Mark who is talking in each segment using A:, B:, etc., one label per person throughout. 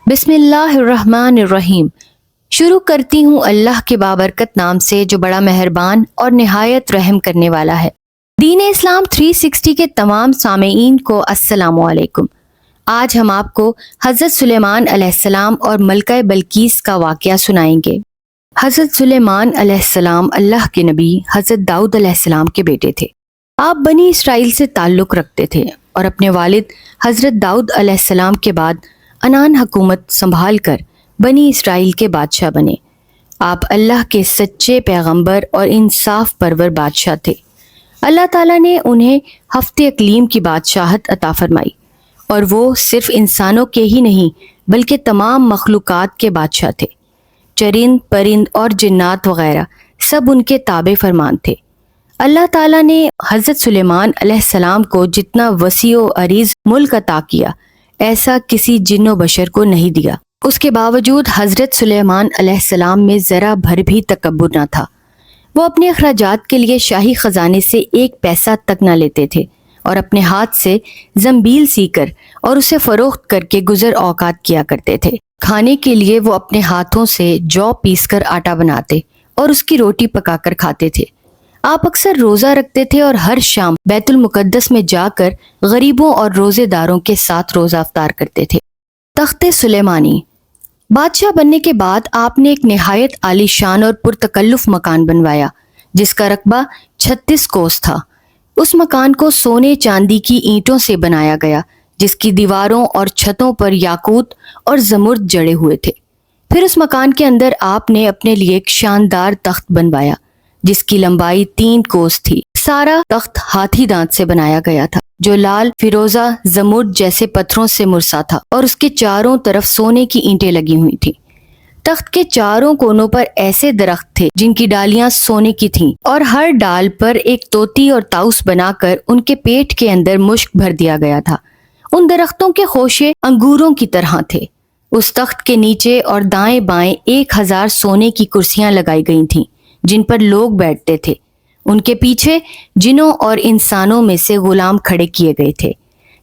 A: بسم اللہ الرحمن الرحیم۔ شروع کرتی ہوں اللہ کے بابرکت نام سے جو بڑا مہربان اور نہایت رحم کرنے والا ہے۔ دین اسلام 360 کے تمام سامعین کو السلام علیکم۔ آج ہم آپ کو حضرت سلیمان علیہ السلام اور ملکہ بلقیس کا واقعہ سنائیں گے۔ حضرت سلیمان علیہ السلام اللہ کے نبی حضرت داؤد علیہ السلام کے بیٹے تھے۔ آپ بنی اسرائیل سے تعلق رکھتے تھے اور اپنے والد حضرت داؤد علیہ السلام کے بعد انان حکومت سنبھال کر بنی اسرائیل کے بادشاہ بنے۔ آپ اللہ کے سچے پیغمبر اور انصاف پرور بادشاہ تھے۔ اللہ تعالیٰ نے انہیں ہفت اقلیم کی بادشاہت عطا فرمائی اور وہ صرف انسانوں کے ہی نہیں بلکہ تمام مخلوقات کے بادشاہ تھے۔ چرند، پرند اور جنات وغیرہ سب ان کے تابع فرمان تھے۔ اللہ تعالیٰ نے حضرت سلیمان علیہ السلام کو جتنا وسیع و عریض ملک عطا کیا ایسا کسی جن و بشر کو نہیں دیا۔ اس کے باوجود حضرت سلیمان علیہ السلام میں ذرا بھر بھی تکبر نہ تھا۔ وہ اپنے اخراجات کے لیے شاہی خزانے سے ایک پیسہ تک نہ لیتے تھے اور اپنے ہاتھ سے زنبیل سی کر اور اسے فروخت کر کے گزر اوقات کیا کرتے تھے۔ کھانے کے لیے وہ اپنے ہاتھوں سے جو پیس کر آٹا بناتے اور اس کی روٹی پکا کر کھاتے تھے۔ آپ اکثر روزہ رکھتے تھے اور ہر شام بیت المقدس میں جا کر غریبوں اور روزے داروں کے ساتھ روزہ افطار کرتے تھے۔ تخت سلیمانی۔ بادشاہ بننے کے بعد آپ نے ایک نہایت عالی شان اور پرتکلف مکان بنوایا جس کا رقبہ 36 کوس تھا۔ اس مکان کو سونے چاندی کی اینٹوں سے بنایا گیا جس کی دیواروں اور چھتوں پر یاقوت اور زمرد جڑے ہوئے تھے۔ پھر اس مکان کے اندر آپ نے اپنے لیے ایک شاندار تخت بنوایا جس کی لمبائی 3 کوس تھی۔ سارا تخت ہاتھی دانت سے بنایا گیا تھا جو لال، فیروزہ، زمرد جیسے پتھروں سے مرصع تھا اور اس کے چاروں طرف سونے کی اینٹیں لگی ہوئی تھیں۔ تخت کے چاروں کونوں پر ایسے درخت تھے جن کی ڈالیاں سونے کی تھیں اور ہر ڈال پر ایک طوطی اور طاؤس بنا کر ان کے پیٹ کے اندر مشک بھر دیا گیا تھا۔ ان درختوں کے خوشے انگوروں کی طرح تھے۔ اس تخت کے نیچے اور دائیں بائیں 1000 سونے کی کرسیاں لگائی گئی تھیں جن پر لوگ بیٹھتے تھے۔ ان کے پیچھے جنوں اور انسانوں میں سے غلام کھڑے کیے گئے تھے۔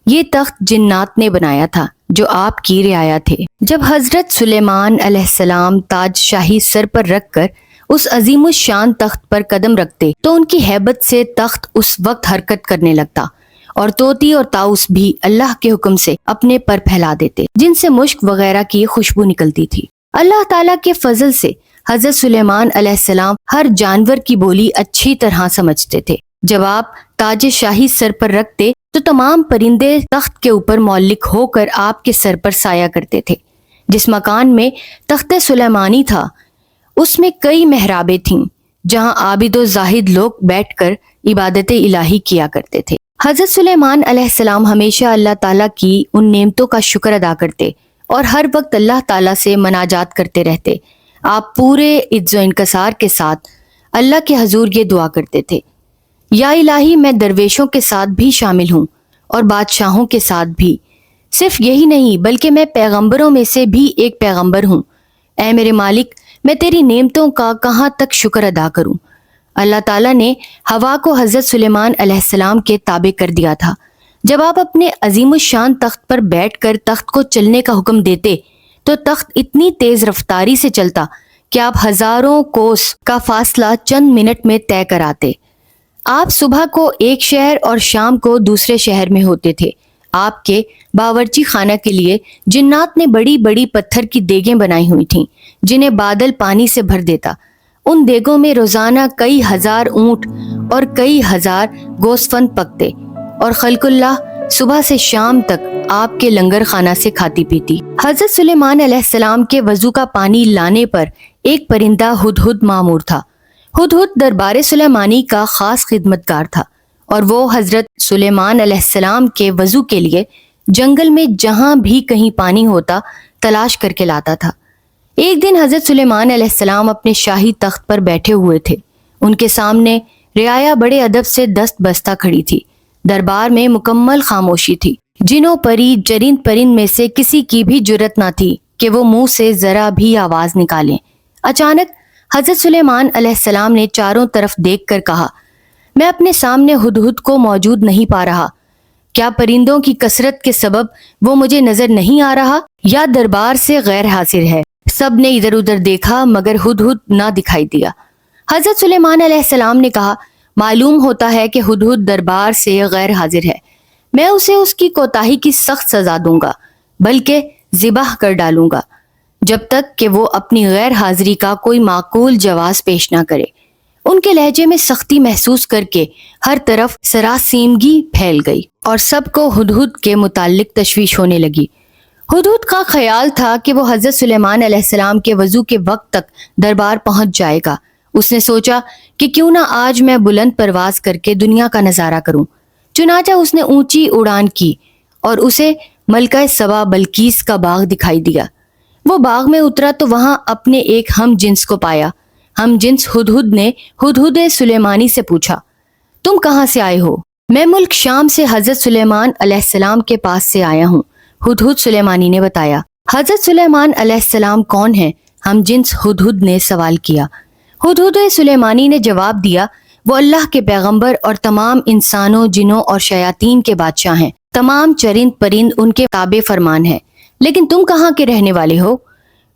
A: یہ تخت جنات نے بنایا تھا جو آپ کی رعایا تھے۔ جب حضرت سلیمان علیہ السلام تاج شاہی سر پر رکھ کر اس عظیم الشان تخت پر قدم رکھتے تو ان کی ہیبت سے تخت اس وقت حرکت کرنے لگتا اور طوطی اور طاؤس بھی اللہ کے حکم سے اپنے پر پھیلا دیتے جن سے مشک وغیرہ کی خوشبو نکلتی تھی۔ اللہ تعالیٰ کے فضل سے حضرت سلیمان علیہ السلام ہر جانور کی بولی اچھی طرح سمجھتے تھے۔ جب آپ تاج شاہی سر پر رکھتے تو تمام پرندے تخت کے اوپر معلق ہو کر آپ کے سر پر سایہ کرتے تھے۔ جس مکان میں تخت سلیمانی تھا اس میں کئی محرابیں تھیں جہاں عابد و زاہد لوگ بیٹھ کر عبادت الہی کیا کرتے تھے۔ حضرت سلیمان علیہ السلام ہمیشہ اللہ تعالیٰ کی ان نعمتوں کا شکر ادا کرتے اور ہر وقت اللہ تعالیٰ سے مناجات کرتے رہتے۔ آپ پورے عجز و انکسار کے ساتھ اللہ کے حضور یہ دعا کرتے تھے: یا الہی، میں درویشوں کے ساتھ بھی شامل ہوں اور بادشاہوں کے ساتھ بھی۔ صرف یہی نہیں بلکہ میں پیغمبروں میں سے بھی ایک پیغمبر ہوں۔ اے میرے مالک، میں تیری نعمتوں کا کہاں تک شکر ادا کروں۔ اللہ تعالیٰ نے ہوا کو حضرت سلیمان علیہ السلام کے تابع کر دیا تھا۔ جب آپ اپنے عظیم الشان تخت پر بیٹھ کر تخت کو چلنے کا حکم دیتے تو تخت اتنی تیز رفتاری سے چلتا کہ آپ ہزاروں کوس کا فاصلہ چند منٹ میں طے کراتے۔ آپ صبح کو ایک شہر اور شام کو دوسرے شہر میں ہوتے تھے۔ آپ کے باورچی خانہ کے لیے جنات نے بڑی بڑی پتھر کی دیگیں بنائی ہوئی تھیں جنہیں بادل پانی سے بھر دیتا۔ ان دیگوں میں روزانہ کئی ہزار اونٹ اور کئی ہزار گوسفند پکتے اور خلق اللہ صبح سے شام تک آپ کے لنگر خانہ سے کھاتی پیتی۔ حضرت سلیمان علیہ السلام کے وضو کا پانی لانے پر ایک پرندہ ہدہد مامور تھا۔ ہدہد دربار سلیمانی کا خاص خدمتگار تھا اور وہ حضرت سلیمان علیہ السلام کے وضو کے لیے جنگل میں جہاں بھی کہیں پانی ہوتا تلاش کر کے لاتا تھا۔ ایک دن حضرت سلیمان علیہ السلام اپنے شاہی تخت پر بیٹھے ہوئے تھے۔ ان کے سامنے رعایا بڑے ادب سے دست بستہ کھڑی تھی۔ دربار میں مکمل خاموشی تھی۔ جنوں پری چرند پرند میں سے کسی کی بھی جرت نہ تھی کہ وہ منہ سے ذرا بھی آواز نکالیں۔ اچانک حضرت سلیمان علیہ السلام نے چاروں طرف دیکھ کر کہا: میں اپنے سامنے ہدہد کو موجود نہیں پا رہا۔ کیا پرندوں کی کثرت کے سبب وہ مجھے نظر نہیں آ رہا؟ یا دربار سے غیر حاضر ہے۔ سب نے ادھر ادھر دیکھا مگر ہدہد نہ دکھائی دیا۔ حضرت سلیمان علیہ السلام نے کہا، معلوم ہوتا ہے کہ ہدہد دربار سے غیر حاضر ہے، میں اسے اس کی کوتاہی کی سخت سزا دوں گا، بلکہ ذبح کر ڈالوں گا، جب تک کہ وہ اپنی غیر حاضری کا کوئی معقول جواز پیش نہ کرے۔ ان کے لہجے میں سختی محسوس کر کے ہر طرف سراسیمگی پھیل گئی اور سب کو ہدہد کے متعلق تشویش ہونے لگی۔ ہدہد کا خیال تھا کہ وہ حضرت سلیمان علیہ السلام کے وضو کے وقت تک دربار پہنچ جائے گا۔ اس نے سوچا کہ کیوں نہ آج میں بلند پرواز کر کے دنیا کا نظارہ کروں۔ چنانچہ اس نے اونچی اڑان کی اور اسے ملکہ سبا بلقیس کا باغ دکھائی دیا۔ وہ باغ میں اترا تو وہاں اپنے ایک ہم جنس کو پایا۔ ہم جنس ہدہد نے ہدہد سلیمانی سے پوچھا، تم کہاں سے آئے ہو؟ میں ملک شام سے حضرت سلیمان علیہ السلام کے پاس سے آیا ہوں، ہدہد سلیمانی نے بتایا۔ حضرت سلیمان علیہ السلام کون ہیں؟ ہم جنس ہدہد نے سوال کیا۔ ہدہد سلیمانی نے جواب دیا، وہ اللہ کے پیغمبر اور تمام انسانوں، جنوں اور شیاطین کے بادشاہ ہیں۔ تمام چرند پرند ان کے تابع فرمان ہیں۔ لیکن تم کہاں کے رہنے والے ہو؟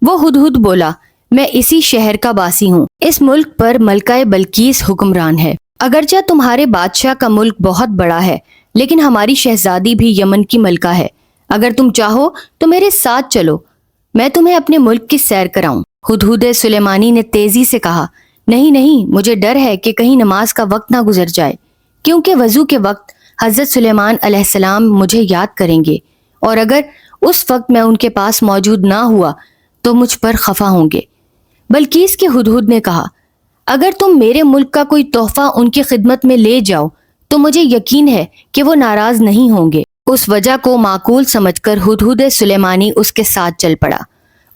A: وہ ہدہد بولا، میں اسی شہر کا باسی ہوں۔ اس ملک پر ملکہ بلقیس حکمران ہے۔ اگرچہ تمہارے بادشاہ کا ملک بہت بڑا ہے، لیکن ہماری شہزادی بھی یمن کی ملکہ ہے۔ اگر تم چاہو تو میرے ساتھ چلو، میں تمہیں اپنے ملک کی سیر کراؤں۔ ہدہد سلیمانی نے تیزی سے کہا، نہیں نہیں، مجھے ڈر ہے کہ کہیں نماز کا وقت نہ گزر جائے، کیونکہ وضو کے وقت حضرت سلیمان علیہ السلام مجھے یاد کریں گے، اور اگر اس وقت میں ان کے پاس موجود نہ ہوا تو مجھ پر خفا ہوں گے۔ بلقیس کے ہدہد نے کہا، اگر تم میرے ملک کا کوئی تحفہ ان کی خدمت میں لے جاؤ تو مجھے یقین ہے کہ وہ ناراض نہیں ہوں گے۔ اس وجہ کو معقول سمجھ کر ہدہد سلیمانی اس کے ساتھ چل پڑا۔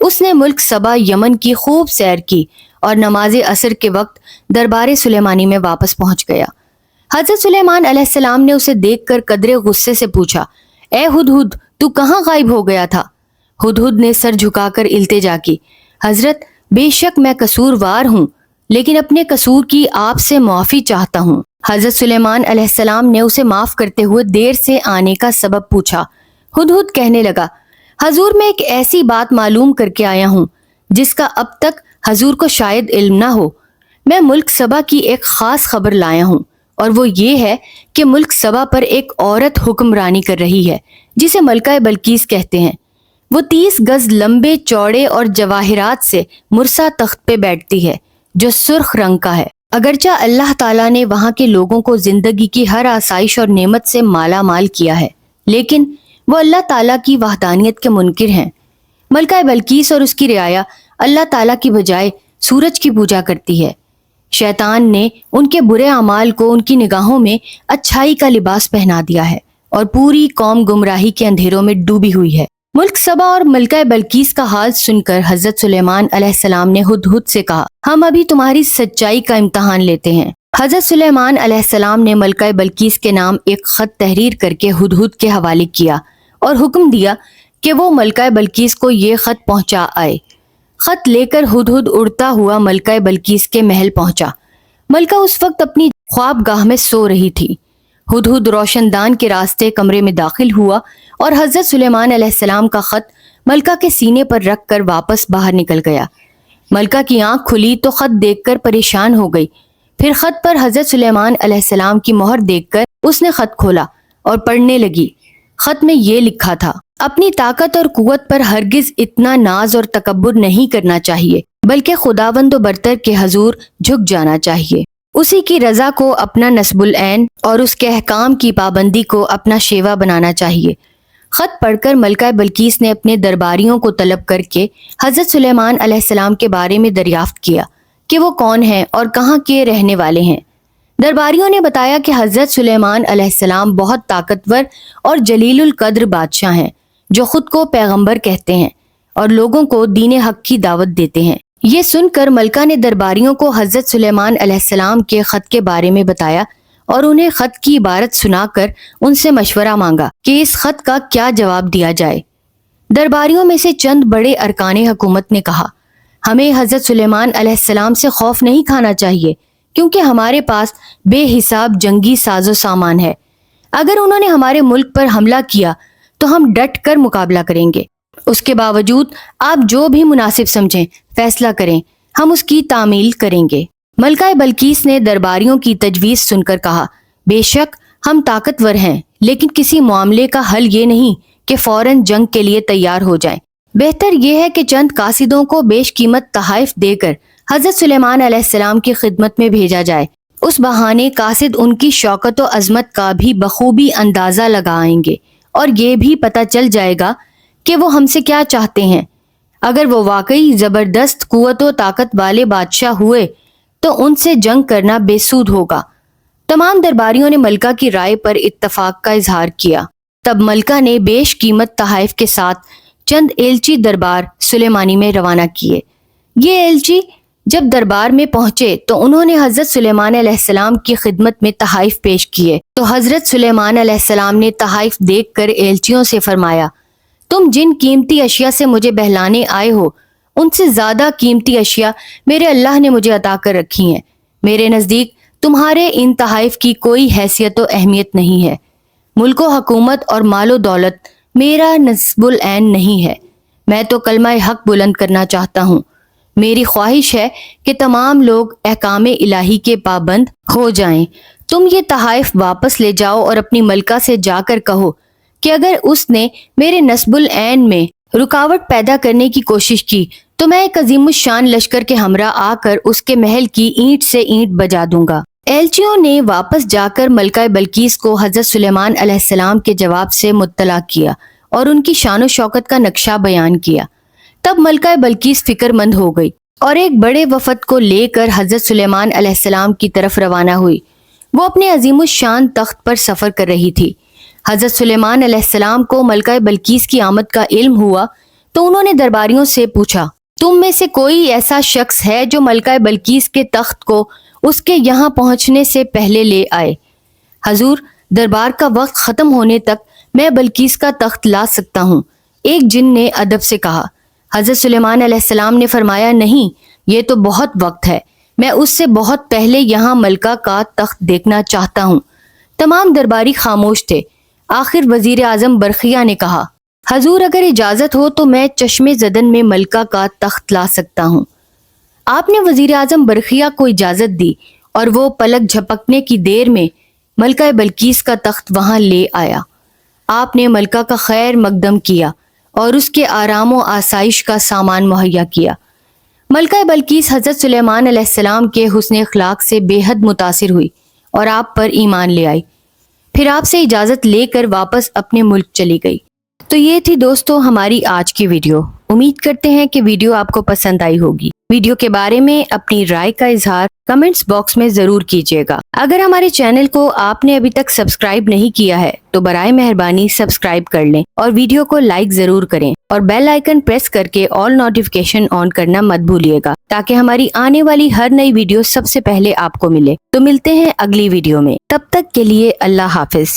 A: اس نے ملک سبا یمن کی خوب سیر کی اور نماز عصر کے وقت دربار سلیمانی میں واپس پہنچ گیا۔ حضرت سلیمان علیہ السلام نے اسے دیکھ کر قدرے غصے سے پوچھا، اے ہدہد، تو کہاں غائب ہو گیا تھا؟ ہدہد نے سر جھکا کر التجا کی، حضرت، بے شک میں قصوروار ہوں، لیکن اپنے قصور کی آپ سے معافی چاہتا ہوں۔ حضرت سلیمان علیہ السلام نے اسے معاف کرتے ہوئے دیر سے آنے کا سبب پوچھا۔ ہدہد کہنے لگا، حضور میں ایک ایسی بات معلوم کر کے آیا ہوں جس کا اب تک حضور کو شاید علم نہ ہو۔ میں ملک سبا کی ایک خاص خبر لایا ہوں، اور وہ یہ ہے کہ ملک سبا پر ایک عورت حکمرانی کر رہی ہے جسے ملکہ بلقیس کہتے ہیں۔ وہ 30 گز لمبے چوڑے اور جواہرات سے مرصع تخت پہ بیٹھتی ہے جو سرخ رنگ کا ہے۔ اگرچہ اللہ تعالیٰ نے وہاں کے لوگوں کو زندگی کی ہر آسائش اور نعمت سے مالا مال کیا ہے، لیکن وہ اللہ تعالیٰ کی وحدانیت کے منکر ہیں۔ ملکہ بلقیس اور اس کی رعایا اللہ تعالیٰ کی بجائے سورج کی پوجا کرتی ہے۔ شیطان نے ان کے برے اعمال کو ان کی نگاہوں میں اچھائی کا لباس پہنا دیا ہے، اور پوری قوم گمراہی کے اندھیروں میں ڈوبی ہوئی ہے۔ ملک سبا اور ملکہ بلقیس کا حال سن کر حضرت سلیمان علیہ السلام نے ہدہد سے کہا، ہم ابھی تمہاری سچائی کا امتحان لیتے ہیں۔ حضرت سلیمان علیہ السلام نے ملکہ بلقیس کے نام ایک خط تحریر کر کے ہدہد کے حوالے کیا اور حکم دیا کہ وہ ملکہ بلقیس کو یہ خط پہنچا آئے۔ خط لے کر ہدہد اڑتا ہوا ملکہ بلقیس کے محل پہنچا۔ ملکہ اس وقت اپنی خواب گاہ میں سو رہی تھی۔ ہدہد روشن دان کے راستے کمرے میں داخل ہوا اور حضرت سلیمان علیہ السلام کا خط ملکہ کے سینے پر رکھ کر واپس باہر نکل گیا۔ ملکہ کی آنکھ کھلی تو خط دیکھ کر پریشان ہو گئی۔ پھر خط پر حضرت سلیمان علیہ السلام کی مہر دیکھ کر اس نے خط کھولا اور پڑھنے لگی۔ خط میں یہ لکھا تھا، اپنی طاقت اور قوت پر ہرگز اتنا ناز اور تکبر نہیں کرنا چاہیے، بلکہ خداوند و برتر کے حضور جھک جانا چاہیے۔ اسی کی رضا کو اپنا نصب العین اور اس کے احکام کی پابندی کو اپنا شیوا بنانا چاہیے۔ خط پڑھ کر ملکہ بلقیس نے اپنے درباریوں کو طلب کر کے حضرت سلیمان علیہ السلام کے بارے میں دریافت کیا کہ وہ کون ہیں اور کہاں کے رہنے والے ہیں۔ درباریوں نے بتایا کہ حضرت سلیمان علیہ السلام بہت طاقتور اور جلیل القدر بادشاہ ہیں جو خود کو پیغمبر کہتے ہیں اور لوگوں کو دین حق کی دعوت دیتے ہیں۔ یہ سن کر ملکہ نے درباریوں کو حضرت سلیمان علیہ السلام کے خط کے بارے میں بتایا اور انہیں خط کی عبارت سنا کر ان سے مشورہ مانگا کہ اس خط کا کیا جواب دیا جائے۔ درباریوں میں سے چند بڑے ارکان حکومت نے کہا، ہمیں حضرت سلیمان علیہ السلام سے خوف نہیں کھانا چاہیے، کیونکہ ہمارے پاس بے حساب جنگی ساز و سامان ہے۔ اگر انہوں نے ہمارے ملک پر حملہ کیا تو ہم ڈٹ کر مقابلہ کریں گے۔ اس کے باوجود آپ جو بھی مناسب سمجھیں فیصلہ کریں، ہم اس کی تعمیل کریں گے۔ ملکہ بلقیس نے درباریوں کی تجویز سن کر کہا، بے شک ہم طاقتور ہیں، لیکن کسی معاملے کا حل یہ نہیں کہ فوراً جنگ کے لیے تیار ہو جائیں۔ بہتر یہ ہے کہ چند قاصدوں کو بیش قیمت تحائف دے کر حضرت سلیمان علیہ السلام کی خدمت میں بھیجا جائے۔ اس بہانے قاصد ان کی شوکت و عظمت کا بھی بخوبی اندازہ لگائیں گے اور یہ بھی پتہ چل جائے گا کہ وہ ہم سے کیا چاہتے ہیں۔ اگر وہ واقعی زبردست قوت و طاقت والے بادشاہ ہوئے تو ان سے جنگ کرنا بے سود ہوگا۔ تمام درباریوں نے ملکہ کی رائے پر اتفاق کا اظہار کیا۔ تب ملکہ نے بیش قیمت تحائف کے ساتھ چند ایلچی دربار سلیمانی میں روانہ کیے۔ یہ ایلچی جب دربار میں پہنچے تو انہوں نے حضرت سلیمان علیہ السلام کی خدمت میں تحائف پیش کیے تو حضرت سلیمان علیہ السلام نے تحائف دیکھ کر ایلچیوں سے فرمایا، تم جن قیمتی اشیاء سے مجھے بہلانے آئے ہو ان سے زیادہ قیمتی اشیاء میرے اللہ نے مجھے عطا کر رکھی ہیں۔ میرے نزدیک تمہارے ان تحائف کی کوئی حیثیت و اہمیت نہیں ہے۔ ملک و حکومت اور مال و دولت میرا نصب العین نہیں ہے۔ میں تو کلمہ حق بلند کرنا چاہتا ہوں۔ میری خواہش ہے کہ تمام لوگ احکام الہی کے پابند ہو جائیں۔ تم یہ تحائف واپس لے جاؤ اور اپنی ملکہ سے جا کر کہو کہ اگر اس نے میرے نصب العین میں رکاوٹ پیدا کرنے کی کوشش کی تو میں ایک عظیم الشان لشکر کے ہمراہ آ کر اس کے محل کی اینٹ سے اینٹ بجا دوں گا۔ ایلچیوں نے واپس جا کر ملکہ بلقیس کو حضرت سلیمان علیہ السلام کے جواب سے مطلع کیا اور ان کی شان و شوکت کا نقشہ بیان کیا۔ تب ملکہ بلقیس فکر مند ہو گئی اور ایک بڑے وفد کو لے کر حضرت سلیمان علیہ السلام کی طرف روانہ ہوئی۔ وہ اپنے عظیم الشان تخت پر سفر کر رہی تھی۔ حضرت سلیمان علیہ السلام کو ملکہ بلقیس کی آمد کا علم ہوا تو انہوں نے درباریوں سے پوچھا، تم میں سے کوئی ایسا شخص ہے جو ملکہ بلقیس کے تخت کو اس کے یہاں پہنچنے سے پہلے لے آئے؟ حضور، دربار کا وقت ختم ہونے تک میں بلقیس کا تخت لا سکتا ہوں، ایک جن نے ادب سے کہا۔ حضرت سلیمان علیہ السلام نے فرمایا، نہیں، یہ تو بہت وقت ہے، میں اس سے بہت پہلے یہاں ملکہ کا تخت دیکھنا چاہتا ہوں۔ تمام درباری خاموش تھے۔ آخر وزیر اعظم برقیہ نے کہا، حضور اگر اجازت ہو تو میں چشم زدن میں ملکہ کا تخت لا سکتا ہوں۔ آپ نے وزیر اعظم برقیہ کو اجازت دی اور وہ پلک جھپکنے کی دیر میں ملکہ بلقیس کا تخت وہاں لے آیا۔ آپ نے ملکہ کا خیر مقدم کیا اور اس کے آرام و آسائش کا سامان مہیا کیا۔ ملکہ بلقیس حضرت سلیمان علیہ السلام کے حسن اخلاق سے بے حد متاثر ہوئی اور آپ پر ایمان لے آئی۔ پھر آپ سے اجازت لے کر واپس اپنے ملک چلی گئی۔ تو یہ تھی دوستو ہماری آج کی ویڈیو۔ امید کرتے ہیں کہ ویڈیو آپ کو پسند آئی ہوگی۔ ویڈیو کے بارے میں اپنی رائے کا اظہار کمنٹس باکس میں ضرور کیجیے گا۔ اگر ہمارے چینل کو آپ نے ابھی تک سبسکرائب نہیں کیا ہے تو برائے مہربانی سبسکرائب کر لیں اور ویڈیو کو لائک ضرور کریں اور بیل آئیکن پریس کر کے آل نوٹیفیکیشن آن کرنا مت بھولیے گا تاکہ ہماری آنے والی ہر نئی ویڈیو سب سے پہلے آپ کو ملے۔ تو ملتے ہیں اگلی ویڈیو میں، تب تک کے لیے اللہ حافظ۔